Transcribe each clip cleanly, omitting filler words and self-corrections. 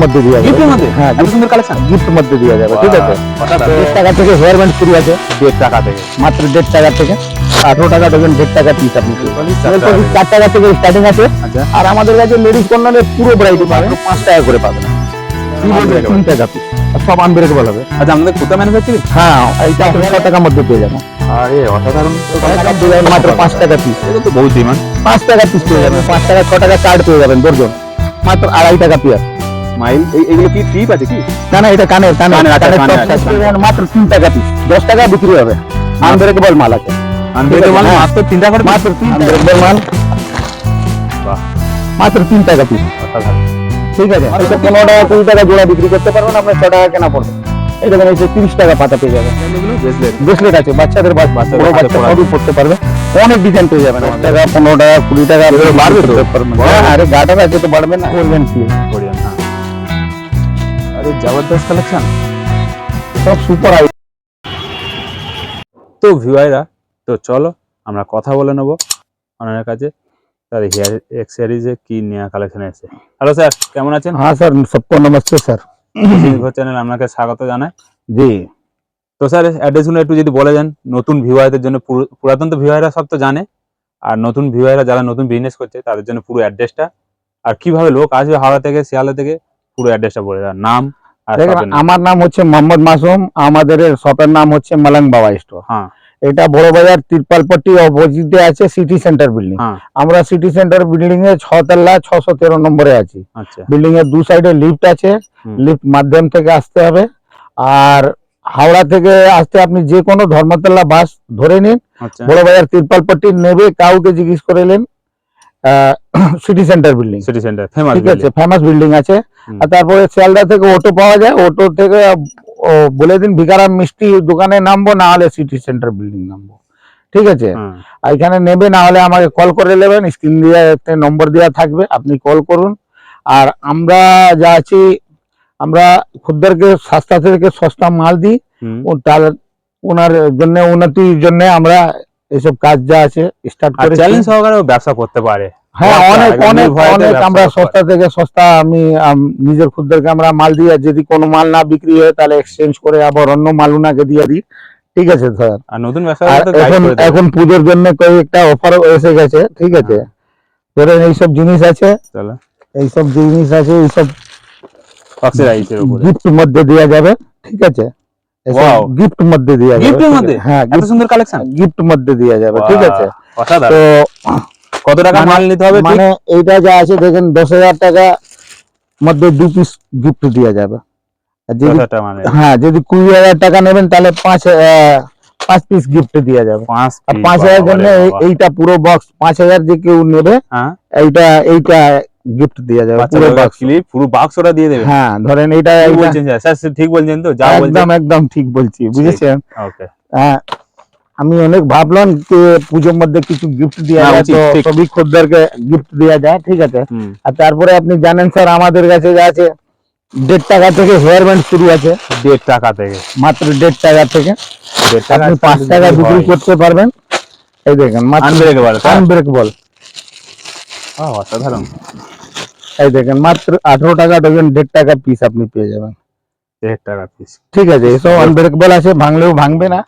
মধ্যে দেওয়া যাবে। গিফটের মধ্যে? হ্যাঁ, এত সুন্দর কালেকশন। গিফট মধ্যে দেওয়া যাবে, ঠিক আছে। অসাধারণ। 1.5 টাকা থেকে হেয়ার ব্যান্ড শুরু আছে, 1.5 টাকা থেকে। মাত্র 1.5 টাকা থেকে 18 টাকা ডজন, 1.5 টাকা পিস আপনি Nail polish Nail 4 polish 4 টাকা থেকে স্টার্টিং আছে। আচ্ছা। আর আমাদের কাছে লেডিস কর্নারের পুরো ভ্যারাইটি পাবেন, 5 টাকা করে পাবেন। কি বলবেন, 3 টাকা পিস, সব আনব্রেকেবল হবে। আচ্ছা, আমাদের কোথা ম্যানুফ্যাকচারিং? হ্যাঁ, এইটা 100 টাকার মধ্যে পেয়ে যাবেন। আরে অসাধারণ। মাত্র 5 টাকা পিস, এটা তো বহুত ডিমান্ড। 5 টাকা পিস পেয়ে যাবেন। 5 টাকা 6 টাকা কার্ড পেয়ে যাবেন দর্জন, মাত্র 2.5 টাকা পিস। স্মাইল এইগুলো কি টিপ আছে কি? না না, এটা কানের কানের, আচ্ছা, কানের কানের, top আচ্ছা, size পেয়ে যাবেন মাত্র 3 টাকা পিস, 10 টাকা বিক্রি হবে। আনব্রেকেবল মাল আছে, আনব্রেকেবল হ্যাঁ। মাত্র 3 টাকা করে? মাত্র 3 আনব্রেকেবল মাল, বাহ, মাত্র 3 টাকা পিস, অসাধারণ। ঠিক আছে। এটা 15 টাকা 20 টাকা জোড়া বিক্রি করতে পারবেন, আপনার 6 টাকা কেনা পড়বে। এই দেখেন, এই যে 30 টাকা পাতা পেয়ে যাবেন। এগুলো ব্রেসলেট। ব্রেসলেট আছে, বাচ্চাদের বড় বাচ্চা সবই পড়তে পারবে। অনেক ডিজাইন পেয়ে যাবেন, 10 টাকা 15 টাকা 20 টাকা বাড়বে তো? হ্যাঁ, আরে গাটার আছে তো বাড়বে না, করবেন কি, কোরিয়ান, হ্যাঁ। আরে জবরদস্ত কালেকশন। সব সুপার আই। তো ভিউয়াররা, তো চলো আমরা কথা বলে নেবো ওনার কাছে, তার হেয়ার এক্সেসরিজে কি নেওয়া কালেকশন আছে। হ্যালো স্যার, কেমন আছেন? हाँ सर, सबको नमस्ते सर। চ্যানেল আপনাকে স্বাগত জানাই। जी, তো স্যার, অ্যাড্রেসগুলো একটু যদি বলে দেন নতুন ভিউয়ারদের জন্য। পুরাতন তো ভিউয়াররা সব তো জানে, আর নতুন ভিউয়াররা যারা নতুন বিজনেস করছে তাদের জন্য পুরো অ্যাড্রেসটা, আর কিভাবে লোক আসবে হাওড়া থেকে শিয়ালদা থেকে, পুরো অ্যাড্রেসটা বলে দেন, নাম আর দেখেন, শপের নাম। আমার নাম হচ্ছে মোহাম্মদ মাসুম, আমাদের শপের নাম হচ্ছে মলঙ্গ বাবা স্টোর। হ্যাঁ এটা বড় বাজার তিরপালপট্টি অপোজিটে আছে সিটি সেন্টার বিল্ডিং। হ্যাঁ, আমরা সিটি সেন্টার বিল্ডিং এ 6 তলা 613 নম্বরে আছি। আচ্ছা। বিল্ডিং এর দু সাইডে লিফট আছে, হুম। লিফট মাধ্যম থেকে আসতে হবে। আর হাওড়া থেকে আসতে আপনি যে কোনো ধর্মতলা বাস ধরে নিন, আচ্ছা, বড় বাজার তিরপালপট্টি নেবে, কাউকে জিজ্ঞেস করে নেন city centre building, city centre famous. ঠিক আছে, ফেমাস বিল্ডিং আছে। হুম। আর তারপরে শিয়ালদা থেকে অটো পাওয়া যায়, অটো থেকে বলে দিন ভিকারাম মিষ্টি দোকানে নামবো, না হলে সিটি সেন্টার বিল্ডিং নামবো, ঠিক আছে। আর এখানে নেবে, না হলে আমাকে কল করে নেবেন, স্ক্রিন দিয়ে একটা নম্বর দেওয়া থাকবে, আপনি কল করুন। আর আমরা যা আছি, আমরা খদ্দেরকে সস্তা থেকে সস্তা মাল দিই, ও তার ওনার জন্য উন্নতির জন্য আমরা এইসব কাজ যা আছে স্টার্ট আর করে। চ্যালেঞ্জ সহকারে ব্যবসা করতে পারে। হ্যাঁ, অনেক একদম অনেক নির্ভয়ে অনেক ব্যবসা আমরা করতে সস্তা থেকে সস্তা, আমি নিজের খদ্দেরকে আমরা মাল দিই, আর যদি কোনো মাল না বিক্রি হয় তাহলে এক্সচেঞ্জ করে আবার অন্য মাল ওনাকে দিয়ে দিই, ঠিক আছে স্যার। আর নতুন ব্যবসা আর করতে গাইড এখন করে দেবে। এখন পুজোর জন্য কয়েকটা অফার এসে গেছে, ঠিক আছে। ধরেন এইসব জিনিস আছে, চলো, এইসব জিনিস আছে, এইসব অক্সিডাইজের উপরে। গিফট মধ্যে দেওয়া যাবে, ঠিক আছে। Wow. গিফট মধ্যে দেওয়া যাবে, গিফটের ঠিক আছে? মধ্যে? হ্যাঁ, এত সুন্দর কালেকশন। গিফট মধ্যে দেওয়া যাবে, ঠিক আছে। বাহ, অসাধারণ। তো কত টাকা মাল নিতে হবে? ঠিক মানে এইটা যা আছে দেখেন, 10,000 টাকা মধ্যে 2 পিস গিফট দেওয়া যাবে। আর যদি 10,000 টাকা মানে হ্যাঁ, যদি 20,000 টাকা নেবেন তাহলে 5 পিস গিফট দেওয়া যাবে। 5 আর পিস। 5,000 জন্য এইটা পুরো বক্স, 5,000 যে কেউ নেবে হ্যাঁ, এইটা গিফট দেওয়া যাবে, পুরো পুরো বক্স। ক্লিপ, পুরো বাক্স ওটা দিয়ে দেবে। হ্যাঁ, ধরেন এইটা কি এইটা বলছেন স্যার? ঠিক বলছেন তো? যা বলছেন একদম একদম ঠিক বলছি, বুঝেছেন। ওকে। হ্যাঁ, আমি অনেক ভাবলাম যে পুজোর মধ্যে কিছু গিফট দেওয়া না, যায়, উচিত, তো ঠিক। সবই খদ্দেরকে গিফট দেওয়া যায়, ঠিক আছে। আর তারপরে আপনি জানেন স্যার, আমাদের কাছে যা আছে 1.5 টাকা থেকে হেয়ার ব্যান্ড শুরু আছে, 1.5 টাকা থেকে। মাত্র 1.5 টাকা থেকে 1.5 টাকা আপনি 5 টাকা বিক্রি করতে পারবেন। এই দেখেন, মাত্র আনব্রেকেবল। আনব্রেকেবল। অসাধারণ। এই দেখেন, মাত্র 18 টাকা ডজন, 1.5 টাকা পিস আপনি পেয়ে যাবেন, 1.5 টাকা পিস। ঠিক আছে। এসব আনব্রেকেবল আছে, ভাঙলেও ভাঙবে না।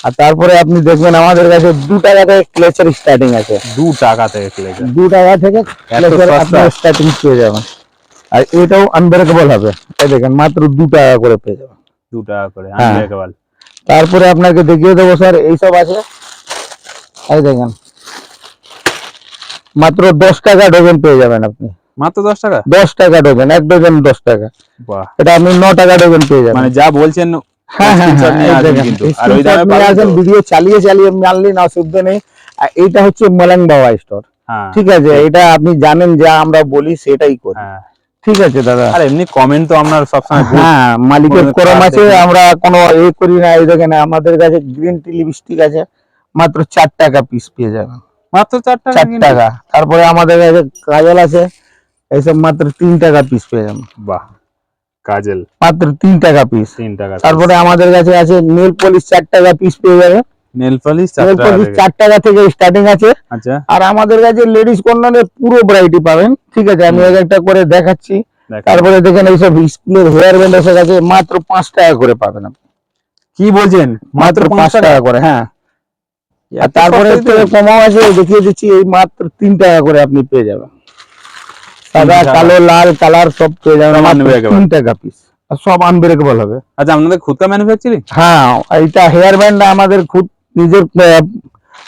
আর তারপরে আপনি দেখবেন আমাদের কাছে 2 টাকা থেকে ক্লেচার স্টার্টিং আছে, 2 টাকা থেকে ক্লেচার। 2 টাকা থেকে এত ক্লেচার সস্তা? আপনার স্টার্টিং পেয়ে যাবেন। আর এটাও আনব্রেকেবল হবে, এই দেখেন, মাত্র 2 টাকা করে পেয়ে যাবেন। 2 টাকা করে হ্যাঁ। আনব্রেকেবল। তারপরে আপনাকে দেখিয়ে দেবো স্যার, এইসব আছে, এই দেখেন, মাত্র 10 টাকা ডজন পেয়ে যাবেন আপনি। মাত্র 10 টাকা? 10 টাকা ডজন, এক ডজন 10 টাকা। বাহ, এটা আপনি 9 টাকা ডজন পেয়ে যাবেন। মানে যা বলছেন হ্যাঁ হ্যাঁ screenshot নিয়ে হ্যাঁ, আসবেন দেখেন, কিন্তু। আর ওই দামে screenshot নিয়ে পাবেন আসেন, তো? ভিডিও চালিয়ে চালিয়ে মানলি না, অসুবিধা নেই। আর এইটা হচ্ছে মলঙ্গ বাবা স্টোর, হ্যাঁ, ঠিক আছে। এটা আপনি জানেন, যা আমরা বলি সেটাই করি, হ্যাঁ। ঠিক আছে দাদা। আর এমনি কমেন্ট তো আপনার সবসময় good। হ্যাঁ, মালিকের কোনো করম খারাপ আছে, দেখি না। আমরা কোনো করি না। এই দেখেন, আমাদের কাছে গ্রিন টি লিপস্টিক আছে, মাত্র 4 টাকা পিস পেয়ে যাবেন, মাত্র 4 টাকা 4 কিন্তু? টাকা। তারপরে আমাদের কাছে কাজল আছে, এইসব মাত্র 3 টাকা পিস পেয়ে যাবেন, বাহ, কাজল মাত্র 3 টাকা পিস। 3 টাকা। তারপরে আমাদের কাছে আছে নেল পলিশ, 4 টাকা পিস পেয়ে যাবে। নেল পলিশ 4 নেল টাকা পলিশ থেকে। 4 টাকা থেকে স্টার্টিং আছে। আচ্ছা, আর আমাদের কাছে লেডিস কর্নারে পুরো ভ্যারাইটি পাবেন, ঠিক আছে। আমি এক একটা করে দেখাচ্ছি। দেখেন। তারপরে দেখেন এইসব স্কুলের হেয়ার ব্যান্ড এসে গেছে, মাত্র 5 টাকা করে পাবেন আপনি। কি বলছেন, মাত্র 5 টাকা করে, হ্যাঁ। আর এত তারপরে সস্তায় এর থেকে দিলেন? কমাও আছে, দেখিয়ে দিচ্ছি, এই মাত্র 3 টাকা করে আপনি পেয়ে যাবেন। সাদা, 3 টাকা। কালো, লাল কালার সব পেয়ে যাবেন সব মাত্র unbreakable। 3 টাকা পিস। আর সব আনব্রেকেবল হবে। আচ্ছা, আপনাদের খুদ কা ম্যানুফ্যাকচারিং? হ্যাঁ, এইটা হেয়ার ব্যান্ড আমাদের খুব নিজের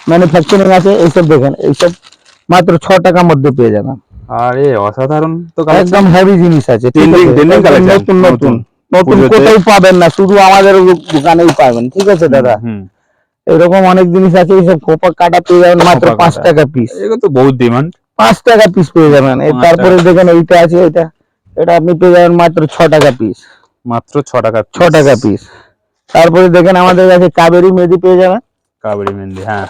ম্যানুফ্যাকচারিং আছে। এইসব দেখেন, এইসব মাত্র 6 টাকার মধ্যে পেয়ে যাবেন। আরে অসাধারণ তো কালেকশন। একদম হেভি জিনিস আছে, ঠিক ট্রেন্ডিং আছে? ট্রেন্ডিং একদম কালেকশন, নতুন নতুন নতুন পুজোতে। কোথাও পাবেন না, শুধু আমাদের দোকানেই পাবেন, ঠিক আছে দাদা? হুম। এরকম অনেক জিনিস আছে, এইসব খোপা কাটা পেয়ে যাবেন মাত্র খোপা 5 কাটা। টাকা পিস। এগুলো তো বহুত ডিমান্ড। 5 টাকা পিস পেয়ে যাবেন। 5 তারপরে টাকা। দেখেন এইটা আছে, এটা এটা আপনি পেয়ে যাবেন মাত্র 6 টাকা পিস। মাত্র 6 টাকা 6 টাকা পিস। তারপরে দেখেন আমাদের কাছে কাবেরী মেহেদি পেয়ে যাবেন। কাবড়ি মেহেন্দি, হ্যাঁ,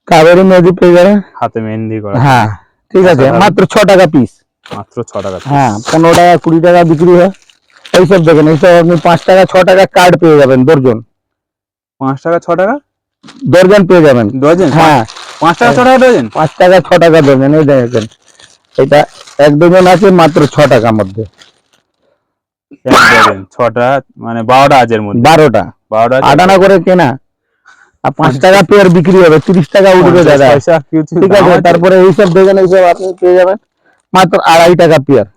কাবেরী মেহেদি পেয়ে যাবেন, হাতে মেহেন্দি করা। হ্যাঁ, ঠিক আছে, অসাধারণ। মাত্র 6 টাকা পিস। মাত্র 6 টাকা পিস। হ্যাঁ, 15 টাকা 20 টাকা বিক্রি হয়। এইসব দেখেন, এইসব আপনি 5 টাকা 6 টাকা কার্ড পেয়ে যাবেন, দর্জন 5 টাকা 6 টাকা দর্জন পেয়ে যাবেন। ডজন? হ্যাঁ, 5 টাকা 6 টাকা ডজন? 5 টাকা 6 টাকা দর্জন। এই দেখেন, এটা 1 ডজন আছে মাত্র 6 টাকার মধ্যে। এক ডজন 6টা, মানে 12টা আজের মধ্যে। 12টা 12টা 8 আনা করে কেনা, আর 5 টাকা পেয়ার বিক্রি হবে, 30 টাকা উঠবে দাদা, পয়সা কিছু ঠিক দাম আছে? আছে। তারপরে এইসব দেখেন, এইসব আপনি পেয়ে যাবেন মাত্র 2.5 টাকা পেয়ার।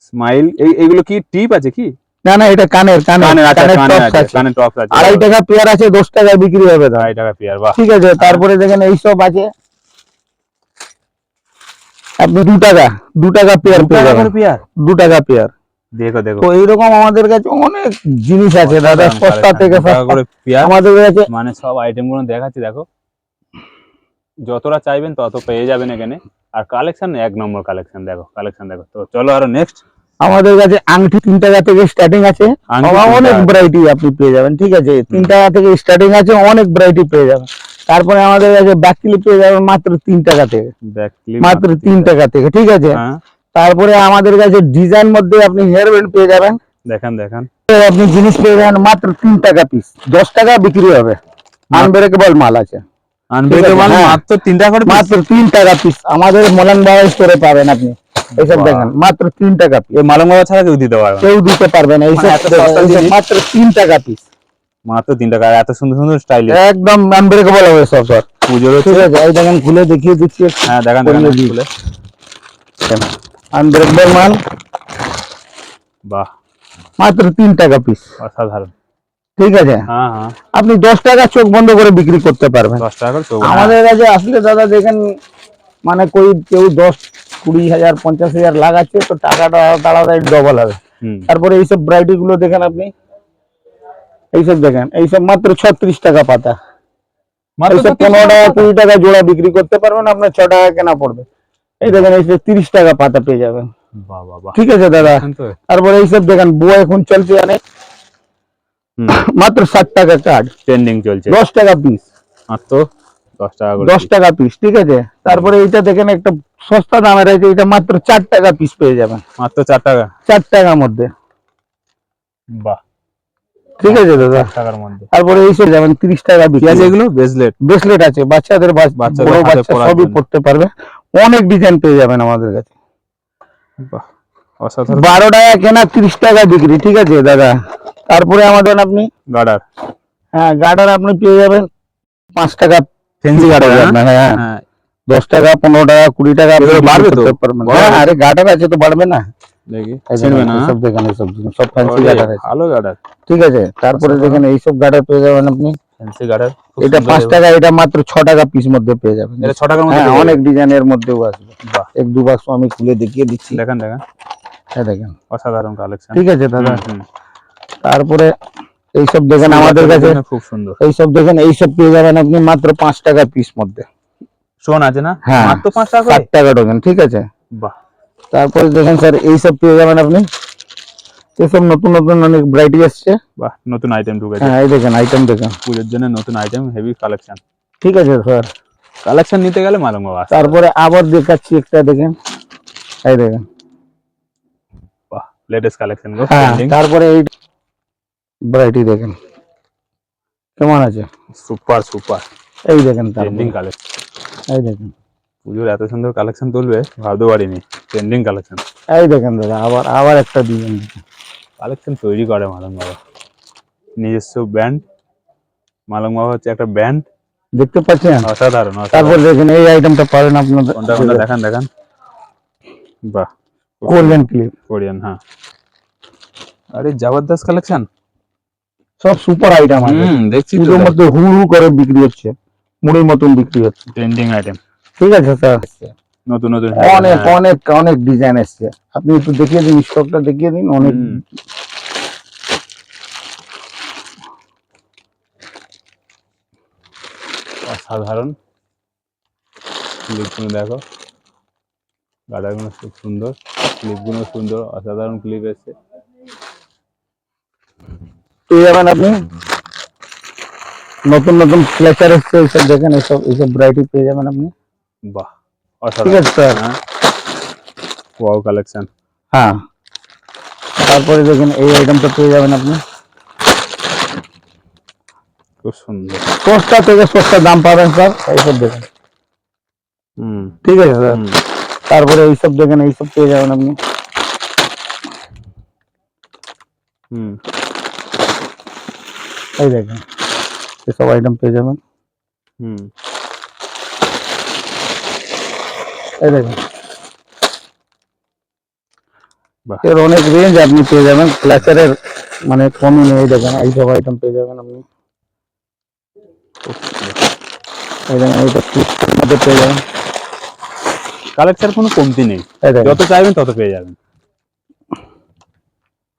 স্মাইল, এইগুলো কি টিপ আছে কি? না না, এটা কানের কানের কানের, আচ্ছা, কানের কানের টপস আছে, আছে। কানের টপস আছে। 2.5 টাকা পেয়ার আছে, 10 টাকায় বিক্রি হবে দাদা, 2.5 টাকা পেয়ার, বাহ। ঠিক আছে? তারপরে দেখেন এইসব আছে, আপনি 2 টাকা 2 টাকা পেয়ার 2 পেয়ে টাকা যাবেন। করে পেয়ার? 2 টাকা পেয়ার। দেখো দেখো, তো এইরকম আমাদের কাছে অনেক জিনিস আছে দাদা, অসাধারণ সস্তা collection, থেকে 2 টাকা সস্তা করে পেয়ার। আমাদের কাছে। মানে সব আইটেম গুলো দেখাচ্ছি, দেখো, যতটা চাইবেন তত পেয়ে যাবেন এখানে। আর কালেকশন এক নম্বর কালেকশন, দেখো কালেকশন দেখো। তো চলো আরো নেক্সট। আমাদের কাছে আংটি 3 টাকা থেকে স্টার্টিং আছে, আংটি আবার 3 অনেক টাকা। ভ্যারাইটি আপনি পেয়ে যাবেন, ঠিক আছে? 3 টাকা থেকে স্টার্টিং আছে, অনেক ভ্যারাইটি পেয়ে যাবেন। তারপরে আমাদের কাছে ব্যাক ক্লিপ পেয়ে যাবেন মাত্র 3 টাকা থেকে, ব্যাক ক্লিপ মাত্র 3 টাকা থেকে, ঠিক আছে? হ্যাঁ, তারপরে আমাদের কাছে ডিজাইন মধ্যে আপনি হেয়ার ব্যান্ড পেয়ে যাবেন। দেখান দেখান। আপনি জিনিস পেয়ে যাবেন মাত্র 3 টাকা পিস, 10 টাকা বিক্রি হবে। আনব্রেকেবল মাল আছে, আনব্রেকেবল মাল হ্যাঁ। মাত্র 3 টাকা করে পিস। মাত্র 3 টাকা পিস আমাদের মোলান বাবা স্টোরে পাবেন আপনি। এইসব বাহ। দেখেন, মাত্র 3 টাকা পিস। এই মালং বাবা ছাড়া কেউ দিতে পারবে না। কেউ দিতে পারবে না, এইসব মানে এত সস্তা এইসব জিনিস। মাত্র 3 টাকা পিস। মাত্র 3 টাকা, আর এত সুন্দর সুন্দর স্টাইলিশ। একদম আনব্রেকেবল হবে সব সব, পুজোর ঠিক হচ্ছে। আছে? এই দেখেন, খুলে দেখিয়ে দিচ্ছি, হ্যাঁ, দেখান দেখান খুলে। আনব্রেকেবল মাল বাহ, মাত্র 3 টাকা পিস, অসাধারণ। ঠিক আছে? হ্যাঁ হ্যাঁ, আপনি 10 টাকা চোখ বন্ধ করে বিক্রি করতে পারবেন 10 টাকা করে চৌবন। আমাদের কাছে আসলে দাদা। দেখেন, মানে কেউ 10, 20 হাজার, 50 হাজার লাগাচ্ছে, তো টাকাটা তাড়াতাড়ি ডবল হবে। হুম। তারপরে এইসব ভ্যারাইটি গুলো দেখেন আপনি, এইসব দেখেন, এইসব মাত্র 36 টাকা পাতা। মাত্র এইসব 36 15 টাকা টাকা। 20 টাকা জোড়া বিক্রি করতে পারবেন, আপনার 6 টাকা কেনা পড়বে। এই দেখেন, এইসব 30 টাকা পাতা পেয়ে যাবেন, বাহ বাহ বাহ, ঠিক আছে দাদা? দেখেন তো। তারপরে এইসব দেখেন, বুয়া এখন চলছে অনেক, হুম, মাত্র 60 টাকা কার্ড, ট্রেন্ডিং চলছে। 10 টাকা পিস, মাত্র 10 টাকা করে 10 piece। টাকা পিস, ঠিক আছে? তারপরে এইটা দেখেন, একটা সস্তা দামের আছে, এটা মাত্র 4 টাকা পিস পেয়ে যাবেন, মাত্র 4 টাকা। 4 টাকার মধ্যে, বাহ, ঠিক আছে দাদা? 4 টাকার মধ্যে। তারপরে এইসব যেমন 30 টাকা কি বিক্রি। আছে এগুলো? ব্রেসলেট। ব্রেসলেট আছে, বাচ্চাদের বাচ্চাদের বড় হাতে বাচ্চা পরার সবই জন্য। পড়তে পারবে, অনেক ডিজাইন পেয়ে যাবেন আমাদের কাছে। বাহ, অসাধারণ। 12 টাকা কেনা, 30 টাকা বিক্রি, ঠিক আছে দাদা? তারপরে আমাদের আপনি, গার্ডার, হ্যাঁ, গার্ডার আপনি পেয়ে যাবেন 5 টাকা ফেন্সি গার্ডার। হ্যাঁ, হ্যাঁ, 10 টাকা 15 টাকা 20 টাকা আপনি এগুলো বিক্রি বাড়বে তো? করতে পারবেন। বড় হ্যাঁ, হবে? আরে গার্ডার আছে তো বাড়বে না? দেখি এই ছিড়বে দেখেন, না। এইসব দেখেন, এইসব জিনিস সব ফ্যান্সি ওরে, গার্ডার আছে, ভালো গার্ডার। ঠিক আছে? তারপরে অসাধারণ। দেখেন, এইসব গার্ডার পেয়ে যাবেন আপনি। ফেন্সি গার্ডার, এটা 5 টাকা, এটা মাত্র 6 টাকা পিস মধ্যে পেয়ে যাবেন। এটা 6 টাকার মধ্যে হ্যাঁ, পেয়ে যাবে। অনেক ডিজাইনের মধ্যেও আসবে। বাহ, 1-2 বাক্স আমি খুলে দেখিয়ে দিচ্ছি, দেখান দেখান। হ্যাঁ দেখেন, অসাধারণ কালেকশন। ঠিক আছে দাদা? হুম। তারপরে এইসব দেখেন ফুল আমাদের বাচ্চাদের কাছে, জন্য খুব সুন্দর। এইসব দেখেন, এইসব পেয়ে যাবেন আপনি মাত্র 5 টাকা পিস মধ্যে। শোন আছে না, হ্যাঁ, মাত্র 5 টাকা করে। 60 টাকা ডজন, ঠিক আছে? বাহ, তারপরে দেখেন স্যার, এইসব পেয়ে যাবেন আপনি, এসব নতুন নতুন অনেক ভ্যারাইটি আসছে। বাহ, নতুন আইটেম ঢুকেছে। হ্যাঁ, এই দেখেন, আইটেম দেখেন, পুজোর জন্য নতুন আইটেম, হেভি কালেকশন। ঠিক আছে স্যার? কালেকশন নিতে গেলে মালুম বাবা আসতে হবে। তারপরে আবার দেখাচ্ছি একটা, দেখেন, এই দেখেন, বাহ, লেটেস্ট কালেকশন গো, হ্যাঁ। ট্রেন্ডিং। তারপরে এই ভ্যারাইটি দেখেন কেমন আছে, সুপার সুপার এই দেখেন, ট্রেন্ডিং তারপরে কালেকশন। এই দেখেন, পুজোর এত সুন্দর কালেকশন তুলবে ভাবতে পারিনি। Trending collection. এই দেখেন দাদা, আবার আবার একটা ডিজাইন। কালেকশন তৈরি করে মালং বাবা, নিজস্ব ব্র্যান্ড। মালং বাবা হচ্ছে একটা ব্র্যান্ড, দেখতে পাচ্ছেন? অসাধারণ তারপর অসাধারণ। দেখেন এই আইটেমটা পাবেন আপনাদের, কোনটা কোনটা দেখান দেখান। বাহ, কোরিয়ান ক্লিপ, কোরিয়ান, হ্যাঁ। আরে জবরদস্ত কালেকশন, সব সুপার আইটেম আছে। দেখছি তো, পুজোর মধ্যে হু হু করে বিক্রি হচ্ছে, মুড়ির মতন বিক্রি হচ্ছে। ট্রেন্ডিং আইটেম, ঠিক আছে স্যার, নতুন নতুন অনেক হ্যাঁ। অনেক অনেক ডিজাইন এসছে। আপনি একটু দেখিয়ে দিন, স্টকটা দেখিয়ে দিন। অনেক অসাধারণ। ক্লিপগুলো দেখো, গাড়াগুলো খুব সুন্দর, ক্লিপগুলো সুন্দর, অসাধারণ ক্লিপ এসছে। পেয়ে যাবেন আপনি, নতুন নতুন ফ্লেচার এসছে, এইসব দেখেন, এইসব ভ্যারাইটি পেয়ে যাবেন আপনি। বাহ, ঠিক অসাধারণ। আছে স্যার, হ্যাঁ, ওয়াও কালেকশন। হ্যাঁ। তারপরে দেখেন এই আইটেমটা পেয়ে যাবেন আপনি, খুব সুন্দর। সস্তা থেকে সস্তা দাম পাবেন স্যার, এইসব দেখেন। ঠিক আছে স্যার, তারপরে এইসব দেখেন, এইসব পেয়ে যাবেন আপনি। এই দেখেন, এসব আইটেম পেয়ে যাবেন। এই দেখেন, বাহ, এর অনেক রেঞ্জ আপনি পেয়ে যাবেন, ফ্ল্যাচারের মানে কমই নেই। দেখেন এইসব আইটেম পেয়ে যাবেন আপনি। এই দেখেন, এইটা মধ্যে পেয়ে যাবেন। কালেকশন কোনো কমতি নেই, এই দেখেন, যত চাইবেন তত পেয়ে যাবেন।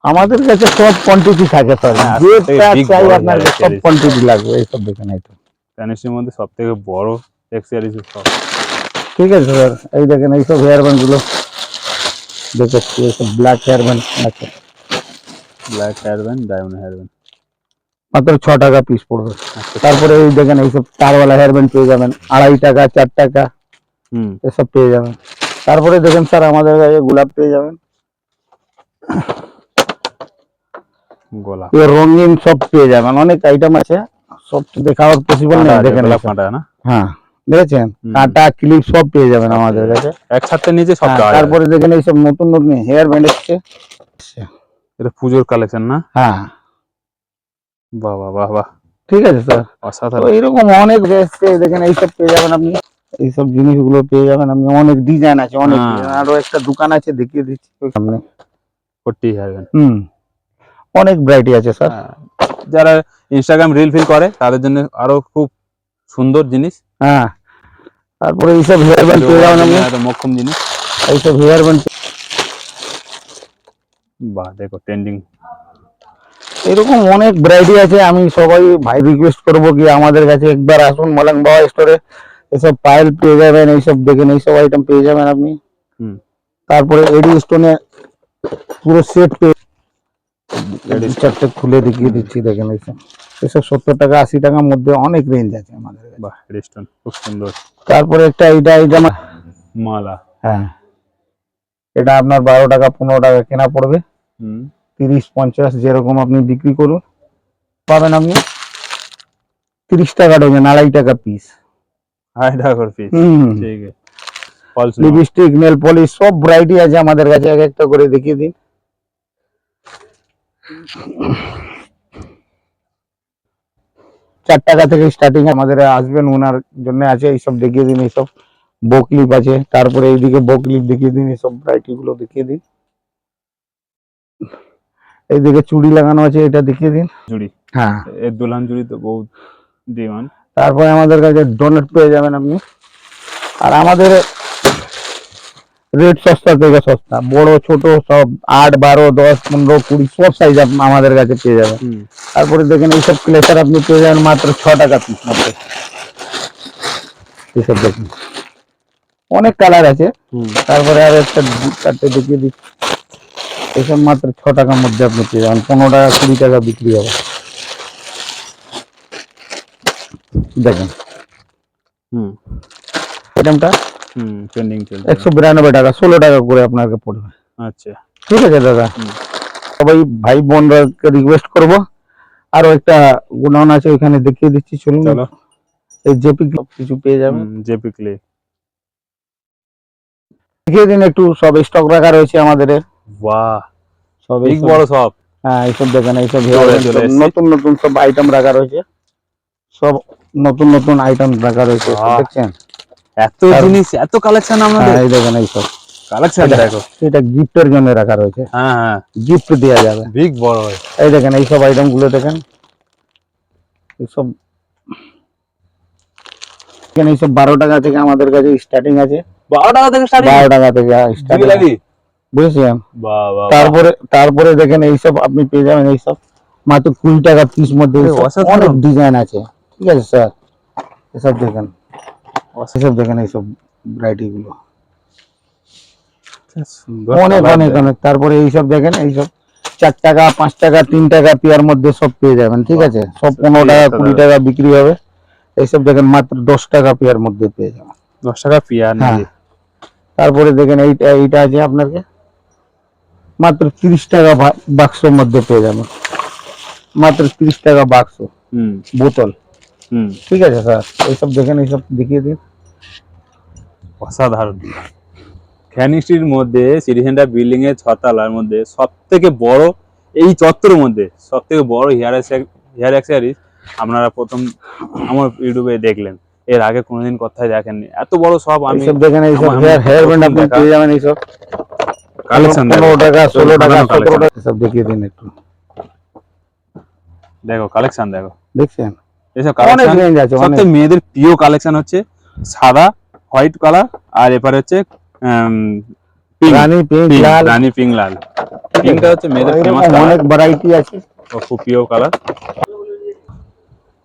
আমাদের কাছে সব কোয়ান্টিটি থাকে স্যার, হ্যাঁ, আর যেটা সবথেকে big চাই বড় আপনার variety সব আছে। কোয়ান্টিটি লাগবে। এইসব দেখেন আইটেম, ট্যানিসের মধ্যে সব থেকে বড় এক্সেসরিজ সব। ঠিক আছে স্যার। এই দেখেন এইসব হেয়ার ব্যান্ড গুলো দেখাচ্ছি, এইসব ব্ল্যাক হেয়ার ব্যান্ড আছে, black hair band, diamond hair band, মাত্র 6 টাকা পিস পড়বে। তারপরে এই দেখেন এইসব তারওয়ালা হেয়ার ব্যান্ড পেয়ে যাবেন 2.5 টাকা 4 টাকা, এসব পেয়ে যাবেন। তারপরে দেখেন স্যার আমাদের কাছে গোলাপ পেয়ে যাবেন, গোলাপ, রঙিন সব পেয়ে যাবেন, অনেক আইটেম আছে, সব তো দেখাবার পসিবল নেই। দেখেন গোলাপ এইসব, কাঁটা না, হ্যাঁ দেখেছেন, কাঁটা ক্লিপ সব পেয়ে যাবেন আমাদের কাছে। এক ছাদের নিচে সব হ্যাঁ, পাওয়া যাবে। তারপরে দেখেন এইসব নতুন নতুন হেয়ার ব্যান্ড এসছে। এটা পুজোর কালেকশন না? হ্যাঁ, বাহ বাহ বাহ বাহ, ঠিক আছে স্যার। তো অসাধারণ। এইরকম অনেক এসছে, দেখেন এইসব পেয়ে যাবেন আপনি, এইসব জিনিসগুলো পেয়ে যাবেন আপনি। অনেক ডিজাইন আছে, অনেক ডিজাইন। আরো একটা দোকান আছে, দেখিয়ে দিচ্ছি ওই সামনে। 40 হেয়ার ব্যান্ড, অনেক ভ্যারাইটি আছে স্যার। যারা ইনস্টাগ্রাম রিল ফিল করে তাদের জন্য আরো খুব সুন্দর জিনিস। হ্যাঁ, তারপরে এইসব হেয়ার ব্যান্ড পেয়ে যাবেন আপনি, মক্ষম জিনিস। এইসব হেয়ার ব্যান্ড। বাহ, দেখো ট্রেন্ডিং। এরকম অনেক ভ্যারাইটি আছে। আমি সবাই ভাই রিকোয়েস্ট করবো কি আমাদের কাছে একবার আসুন মালাং বাবা স্টোরে, এসব পায়েল পেয়ে যাবেন, এইসব দেখেন, এইসব আইটেম পেয়ে যাবেন আপনি। তারপরে এডি স্টোনে পুরো সেট পেয়ে, চারটে খুলে দেখিয়ে দিচ্ছি, দেখেন এইসব, এসব 70 টাকা 80 টাকার মধ্যে অনেক রেঞ্জ আছে আমাদের কাছে। বাহ, রেস্টন খুব সুন্দর। তারপরে একটা এইটা মালা, হ্যাঁ, এটা আপনার 12 টাকা 15 টাকা কেনা পড়বে, 30-50 যেরকম আপনি বিক্রি করুন, পাবেন আপনি 30 টাকা ডজন, 2.5 টাকা পিস। 2.5 টাকা করে পিস, ঠিক আছে। ফলস লিপস্টিক, নেল পলিশ সব ভ্যারাইটি আছে আমাদের কাছে, এক একটা করে দেখিয়ে দিন। 4 টাকা থেকে স্টার্টিং আমাদের আসবেন, ওনার জন্য আছে। এইসব দেখিয়ে দিন, এইসব বকলিপ আছে। তারপরে এইদিকে বকলিপ দেখিয়ে দিন, এইসব ভ্যারাইটি গুলো দেখিয়ে দিন। এইদিকে চুড়ি লাগানো আছে, এটা দেখিয়ে দিন। জুড়ি, হ্যাঁ, এর দুলহান জুড়ি তো বহুত ডিমান্ড। তারপরে আমাদের কাছে ডোনেট পেয়ে যাবেন আপনি। আর আমাদের রেট সস্তা থেকে সস্তা, বড় ছোট সব 8, 12, 10, 15, 20 সব সাইজ আমাদের কাছে পেয়ে যাবেন। তারপরে দেখেন এইসব ক্লেচার আপনি পেয়ে যাবেন মাত্র 6 টাকা পিস মাত্র। এইসব দেখুন, অনেক কালার আছে। তারপরে আর একটা 4টে দেখিয়ে দিচ্ছি, এইসব মাত্র 6 টাকার মধ্যে আপনি পেয়ে যাবেন, 15 টাকা 20 টাকা বিক্রি হবে। দেখেন আইটেমটা ট্রেন্ডিং চলছে। 192 টাকা, 16 টাকা করে আপনাকে পড়বে। আচ্ছা, ঠিক আছে দাদা, সবাই ভাই বোনদেরকে রিকোয়েস্ট করবো। আরো একটা গোডাউন আছে, ওইখানে দেখিয়ে দিচ্ছি, চলুন। চলো। এই জেপি কিছু পেয়ে যাবেন। জেপি ক্লে, দেখিয়ে দিন একটু, সব স্টক রাখা রয়েছে আমাদের, বাহ, সব বিগ এইসব- বড় সব। হ্যাঁ এইসব দেখেন, এইসব চলে এসেছি। নতুন নতুন সব আইটেম রাখা রয়েছে, সব নতুন নতুন আইটেম রাখা রয়েছে, বাহ। দেখছেন? এত জিনিস, এত কালেকশন হ্যাঁ আপনাদের। এই দেখেন এইসব, কালেকশন দেখো। এটা গিফটের জন্য রাখা রয়েছে, হ্যাঁ হ্যাঁ, গিফট দেওয়া যাবে। বিগ বড় হয়। এই দেখেন এইসব আইটেম গুলো দেখেন, এইসব এখানে এইসব 12 টাকা থেকে আমাদের কাছে স্টার্টিং আছে, 12 টাকা থেকে স্টার্টিং। 12 টাকা থেকে জিবি স্টার্টিং, লাগি। বুঝেছেন? বাহ বাহ। তারপরে তারপরে দেখেন এইসব আপনি পেয়ে যাবেন এইসব মাত্র 20 টাকা পিস মধ্যে, আরে এইসব অসাধারণ। অনেক ডিজাইন আছে, ঠিক আছে স্যার? এসব দেখেন, এসব দেখেন এইসব ভ্যারাইটি গুলো সুন্দর অনেক colour অনেক দেখো। অনেক। তারপরে এইসব দেখেন, এইসব 4 টাকা 5 টাকা 3 টাকা পেয়ার মধ্যে সব পেয়ে যাবেন, ঠিক আছে? সব 15 টাকা 20 টাকা বিক্রি হবে, এইসব দেখেন মাত্র 10 টাকা পেয়ার মধ্যে পেয়ে যাবেন। 10 টাকা পিয়ার হ্যাঁ, নাকি? তারপরে দেখেন এইটা আছে আপনাকে মাত্র 30 টাকা বাক্সের মধ্যে পেয়ে যাবেন, মাত্র 30 টাকা বাক্স হুম বোতল, হুম, ঠিক আছে স্যার? এইসব দেখেন, এইসব দেখিয়ে দিন। অসাধারণ। ক্যানিং স্ট্রিট মধ্যে সিটি সেন্টার বিল্ডিং এর 6 তলার মধ্যে সব থেকে বড়, এই চত্বরের মধ্যে সব থেকে বড় হেয়ার অ্যাক্সেসরিজ আপনারা প্রথম আমার ইউটিউবে দেখলেন। এর আগে কোনোদিন কথাই দেখেননি এত বড় সব। আমি এইসব দেখেন, এইসব আমার হেয়ার ব্যান্ড আপনি দেখা পেয়ে যাবেন, এইসব কালেকশন 15 টাকা 16 টাকা সাজানো 17 collection। টাকা, এসব দেখিয়ে দিন একটু, দেখো কালেকশন দেখো। দেখছেন? এসব অনেক কালেকশন রেঞ্জ আছে, অনেক। সবথেকে মেয়েদের প্রিয় কালেকশন হচ্ছে সাদা, হোয়াইট কালার, আর এপারে হচ্ছে পিঙ্ক, রানী পিঙ্ক লাল, রানী পিঙ্ক লাল। পিঙ্কটা হচ্ছে মেয়েদের এরকম ফেমাস কালার, অনেক ভ্যারাইটি আছে। খুব প্রিয় কালার।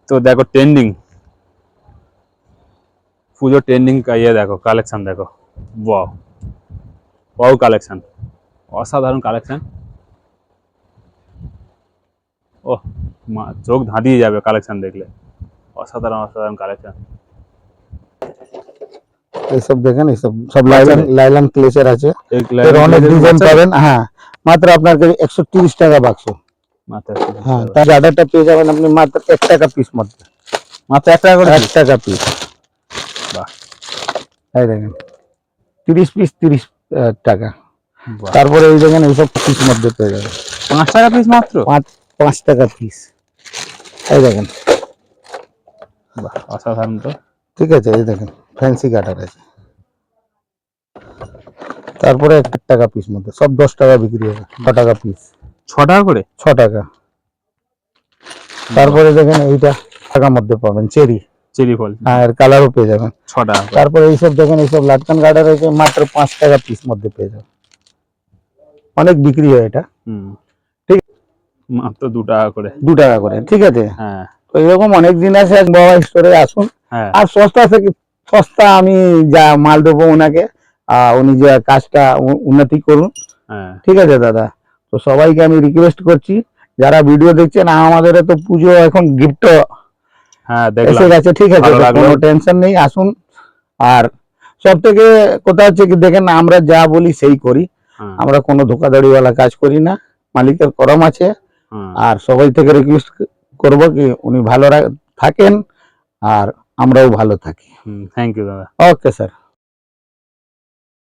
তো দেখো ট্রেন্ডিং, পুজো ট্রেন্ডিং ইয়ে দেখো, কালেকশন দেখো। ওয়াও ওয়াও কালেকশন, অসাধারণ কালেকশন। ওহ চোখ ধাঁধিয়ে যাবে কালেকশন দেখলে, অসাধারণ অসাধারণ কালেকশন। এইসব দেখেন, এইসব সব লাইলান লাইলান ক্লেসের আছে, এর অনেক এই ডিজাইন পাবেন। হ্যাঁ, মাত্র আপনার কাছে 130 টাকা বাক্স। হ্যাঁ, তার অর্ডারটা পেয়ে যাবেন আপনি মাত্র 1 টাকা পিস মধ্যে, মাত্র 1 টাকা করে 1 টাকা পিস। বাহ এই দেখেন 30 পিস 30 টাকা। বাহ। তারপরে এই দেখেন এইসব পিস মধ্যে পেয়ে যাবেন 5 টাকা পিস মাত্র। 5 টাকা পিস। এই দেখেন, বাহ অসাধারণ তো। ঠিক আছে? এই দেখেন ফ্যান্সি কাটার আছে, তারপরে 1 টাকা পিস মধ্যে সব 10 টাকা বিক্রি হবে, 6 টাকা পিস, 6 টাকা করে। 6 টাকা। তারপরে দেখেন এইটা টাকার মধ্যে পাবেন চেরি, চেরি ফল আর কালারও পেয়ে যাবেন 6 টাকা করে। তারপরে এইসব দেখেন, এইসব লাটকান গার্ডার রয়েছে মাত্র 5 টাকা পিস মধ্যে পেয়ে যাবেন, অনেক বিক্রি হয় এটা, হুম ঠিক। মাত্র 2 টাকা করে। 2 টাকা করে, ঠিক আছে? হ্যাঁ তো এরকম অনেক দিন আছে, এক বাবা স্টোরে আসুন, হ্যাঁ, আর সস্তা থেকে সস্তা আমি যা মাল দেবো ওনাকে, উনি যে কাজটা উন্নতি করুন, হ্যাঁ ঠিক আছে দাদা? তো সবাইকে আমি রিকোয়েস্ট করছি, যারা ভিডিও দেখছেন, আমাদের তো পুজো এখন গিফট হ্যাঁ এসে দেখলাম। গেছে, ঠিক আছে? ভালো তো লাগলো। কোনো টেনশন নেই, আসুন। আর সব থেকে কথা হচ্ছে কি, দেখেন আমরা যা বলি সেই করি, হ্যাঁ আমরা কোনো ধোকাধড়িওয়ালা কাজ করি না, মালিকের করম আছে। হ্যাঁ, আর সবাই থেকে রিকোয়েস্ট করব কি উনি ভালো থাকেন আর আমরাও ভালো থাকি। থ্যাংক ইউ দাদা। Okay sir.